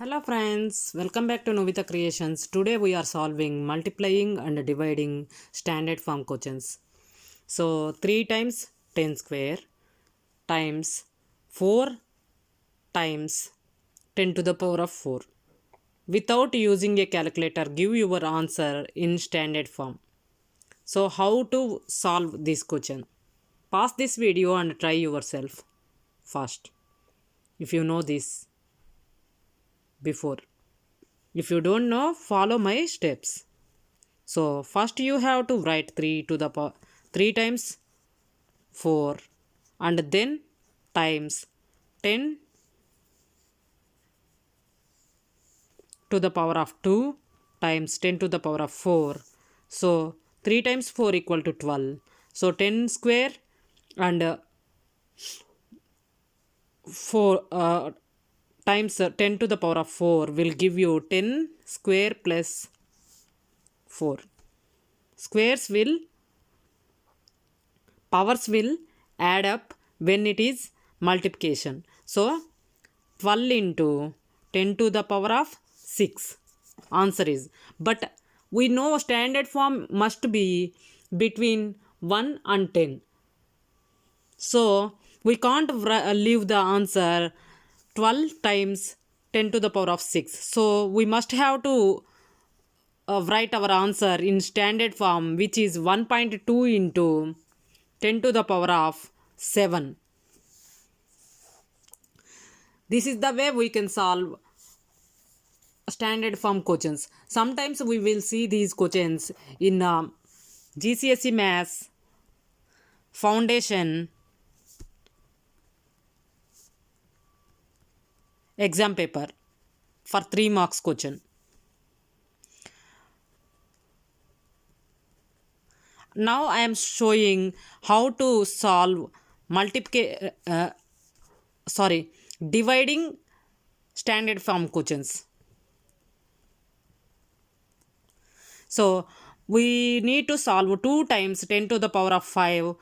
Hello friends, welcome back to Novita Creations. Today we are solving multiplying and dividing standard form questions. So 3 times 10 square times 4 times 10 to the power of 4. Without using a calculator, give your answer in standard form. So how to solve this question? Pause this video and try yourself first if you know this before. If you don't know, follow my steps. So first you have to write 3 to the 3 times 4 and then times 10 to the power of 2 times 10 to the power of 4. So 3 times 4 equal to 12. So 10 square and 4 times 10 to the power of 4 will give you 10 square plus 4. Squares will powers will add up when it is multiplication. So 12 into 10 to the power of 6 answer is, but we know standard form must be between 1 and 10, so we can't leave the answer 12 times 10 to the power of 6, so we must have to write our answer in standard form, which is 1.2 into 10 to the power of 7. This is the way we can solve standard form questions. Sometimes we will see these questions in GCSE Maths Foundation exam paper for 3 marks question. Now I am showing how to solve dividing standard form questions. So we need to solve 2 times 10 to the power of 5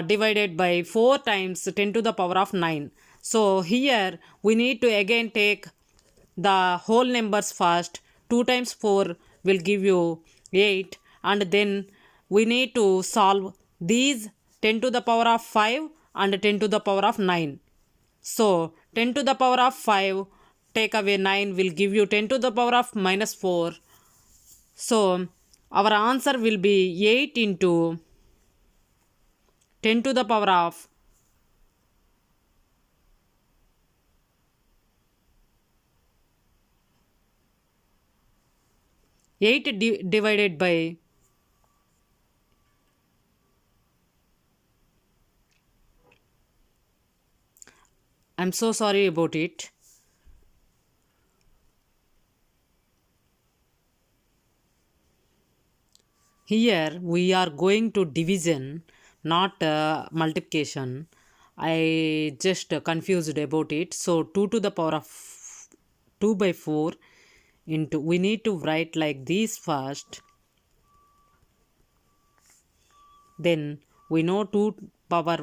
divided by 4 times 10 to the power of 9. So here we need to again take the whole numbers first. 2 times 4 will give you 8, and then we need to solve these 10 to the power of 5 and 10 to the power of 9. So 10 to the power of 5 take away 9 will give you 10 to the power of minus 4. So our answer will be 8 into 10 to the power of 8 divided by I'm so sorry about it. Here we are going to division, not multiplication. I just confused about it. So 2 to the power of 2 by 4 into, we need to write like this first. Then we know 2 power,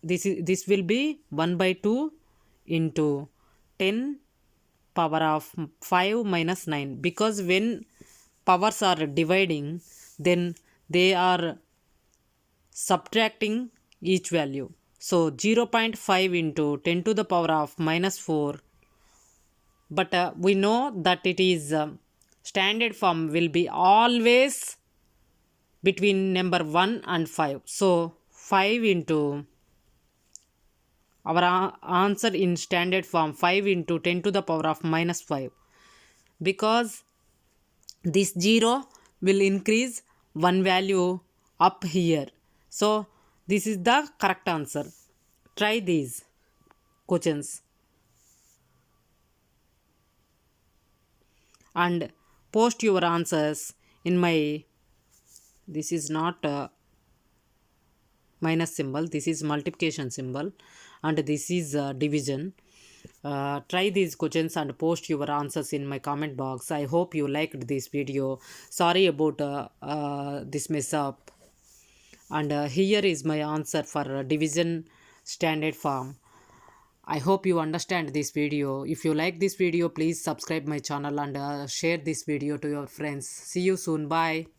this will be 1 by 2 into 10 power of 5 minus 9, because when powers are dividing, then they are subtracting each value. So 0.5 into 10 to the power of minus 4, but we know that it is standard form will be always between number 1 and 5. So 5 into our answer in standard form 5 into 10 to the power of minus 5, because this 0 will increase one value up here. So this is the correct answer. Try these questions and post your answers in my, this is not minus symbol, this is multiplication symbol, and this is division. Try these questions and post your answers in my comment box. I hope you liked this video. Sorry about this mess up. And here is my answer for division standard form. I hope you understand this video. If you like this video, please subscribe my channel and share this video to your friends. See you soon. Bye.